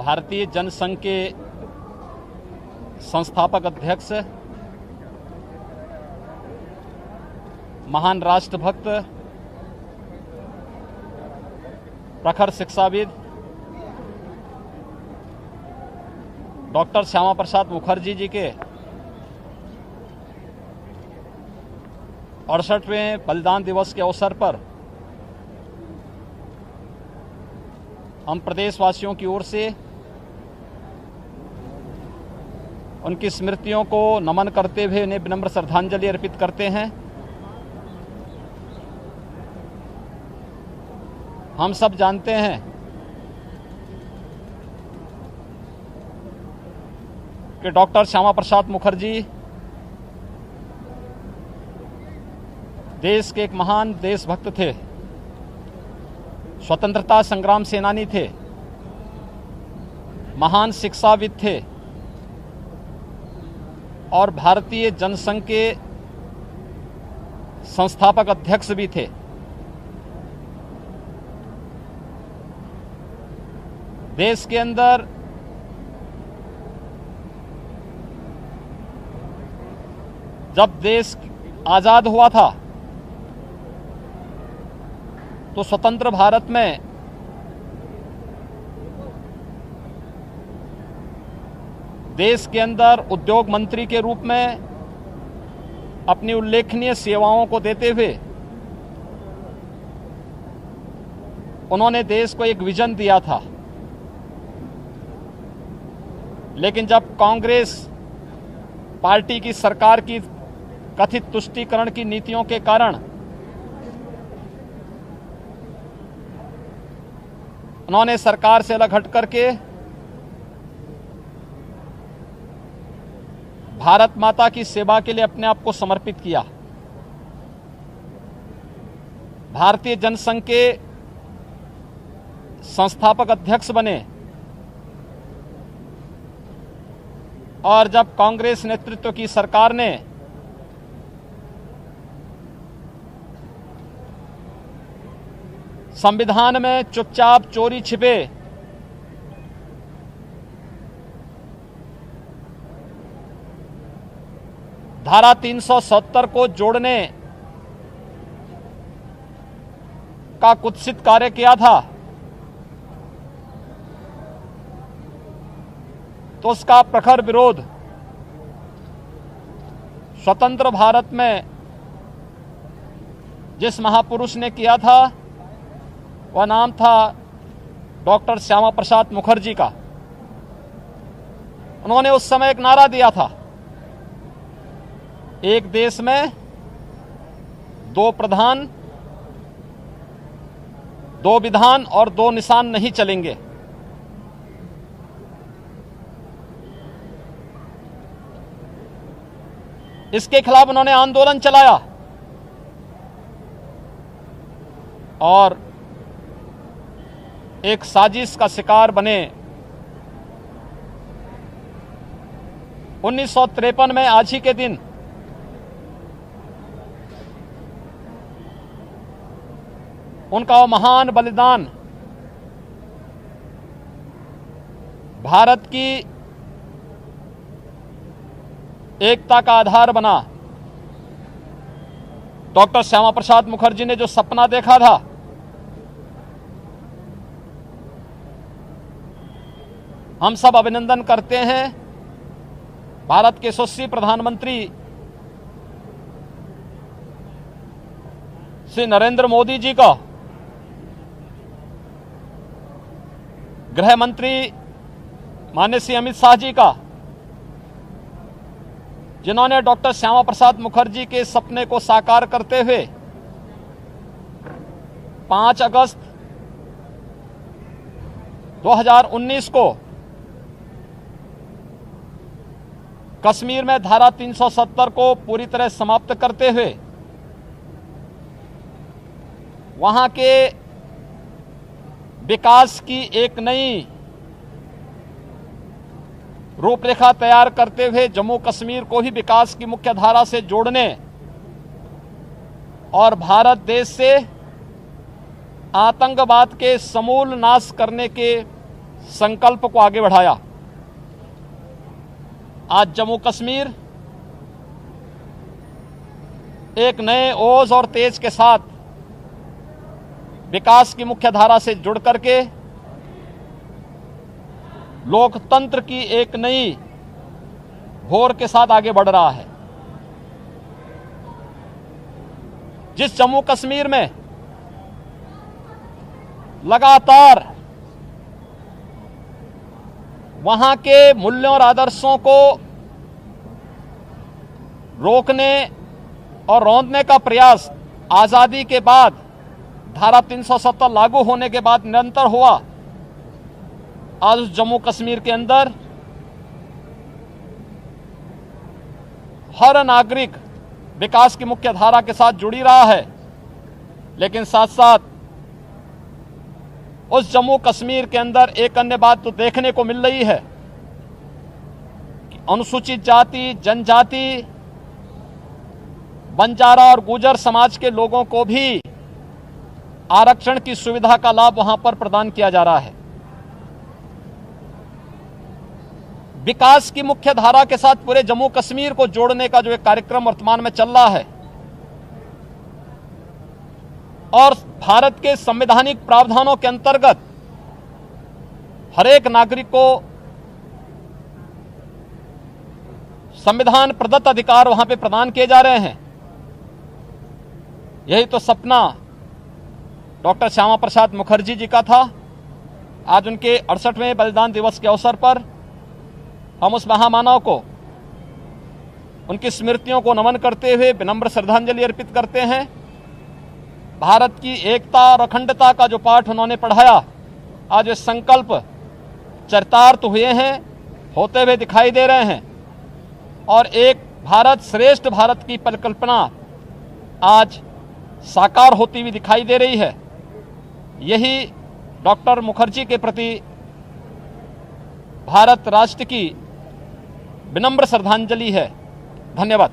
भारतीय जनसंघ के संस्थापक अध्यक्ष, महान राष्ट्रभक्त, प्रखर शिक्षाविद डॉक्टर श्यामा प्रसाद मुखर्जी जी के 68वें बलिदान दिवस के अवसर पर हम प्रदेशवासियों की ओर से उनकी स्मृतियों को नमन करते हुए उन्हें विनम्र श्रद्धांजलि अर्पित करते हैं। हम सब जानते हैं कि डॉक्टर श्यामा प्रसाद मुखर्जी देश के एक महान देशभक्त थे, स्वतंत्रता संग्राम सेनानी थे, महान शिक्षाविद थे और भारतीय जनसंघ के संस्थापक अध्यक्ष भी थे। देश के अंदर जब देश आजाद हुआ था तो स्वतंत्र भारत में देश के अंदर उद्योग मंत्री के रूप में अपनी उल्लेखनीय सेवाओं को देते हुए उन्होंने देश को एक विजन दिया था। लेकिन जब कांग्रेस पार्टी की सरकार की कथित तुष्टीकरण की नीतियों के कारण उन्होंने सरकार से अलग हट करके भारत माता की सेवा के लिए अपने आप को समर्पित किया। भारतीय जनसंघ के संस्थापक अध्यक्ष बने और जब कांग्रेस नेतृत्व की सरकार ने संविधान में चुपचाप चोरी छिपे धारा 370 को जोड़ने का कुत्सित कार्य किया था तो उसका प्रखर विरोध स्वतंत्र भारत में जिस महापुरुष ने किया था वह नाम था डॉक्टर श्यामा प्रसाद मुखर्जी का। उन्होंने उस समय एक नारा दिया था, एक देश में दो प्रधान, दो विधान और दो निशान नहीं चलेंगे। इसके खिलाफ उन्होंने आंदोलन चलाया और एक साजिश का शिकार बने। 1953 में आज ही के दिन उनका महान बलिदान भारत की एकता का आधार बना। डॉक्टर श्यामा प्रसाद मुखर्जी ने जो सपना देखा था हम सब अभिनंदन करते हैं भारत के यशस्वी प्रधानमंत्री श्री नरेंद्र मोदी जी का, गृह मंत्री माननीय श्री अमित शाह जी का, जिन्होंने डॉक्टर श्यामा प्रसाद मुखर्जी के सपने को साकार करते हुए 5 अगस्त 2019 को कश्मीर में धारा 370 को पूरी तरह समाप्त करते हुए वहां के विकास की एक नई रूपरेखा तैयार करते हुए जम्मू कश्मीर को ही विकास की मुख्य धारा से जोड़ने और भारत देश से आतंकवाद के समूल नाश करने के संकल्प को आगे बढ़ाया। आज जम्मू कश्मीर एक नए ओज और तेज के साथ विकास की मुख्य धारा से जुड़ करके लोकतंत्र की एक नई भोर के साथ आगे बढ़ रहा है। जिस जम्मू कश्मीर में लगातार वहां के मूल्यों और आदर्शों को रोकने और रौंदने का प्रयास आजादी के बाद धारा 370 लागू होने के बाद निरंतर हुआ, आज उस जम्मू कश्मीर के अंदर हर नागरिक विकास की मुख्य धारा के साथ जुड़ी रहा है। लेकिन साथ साथ उस जम्मू कश्मीर के अंदर एक अन्य बात तो देखने को मिल रही है कि अनुसूचित जाति, जनजाति, बंजारा और गुर्जर समाज के लोगों को भी आरक्षण की सुविधा का लाभ वहां पर प्रदान किया जा रहा है। विकास की मुख्य धारा के साथ पूरे जम्मू कश्मीर को जोड़ने का जो एक कार्यक्रम वर्तमान में चल रहा है और भारत के संवैधानिक प्रावधानों के अंतर्गत हर एक नागरिक को संविधान प्रदत्त अधिकार वहां पे प्रदान किए जा रहे हैं। यही तो सपना डॉक्टर श्यामा प्रसाद मुखर्जी जी का था। आज उनके 68वें बलिदान दिवस के अवसर पर हम उस महामानव को, उनकी स्मृतियों को नमन करते हुए विनम्र श्रद्धांजलि अर्पित करते हैं। भारत की एकता और अखंडता का जो पाठ उन्होंने पढ़ाया, आज वे संकल्प चरितार्थ हुए हैं, होते हुए दिखाई दे रहे हैं और एक भारत श्रेष्ठ भारत की परिकल्पना आज साकार होती हुई दिखाई दे रही है। यही डॉक्टर मुखर्जी के प्रति भारत राष्ट्र की विनम्र श्रद्धांजलि है। धन्यवाद।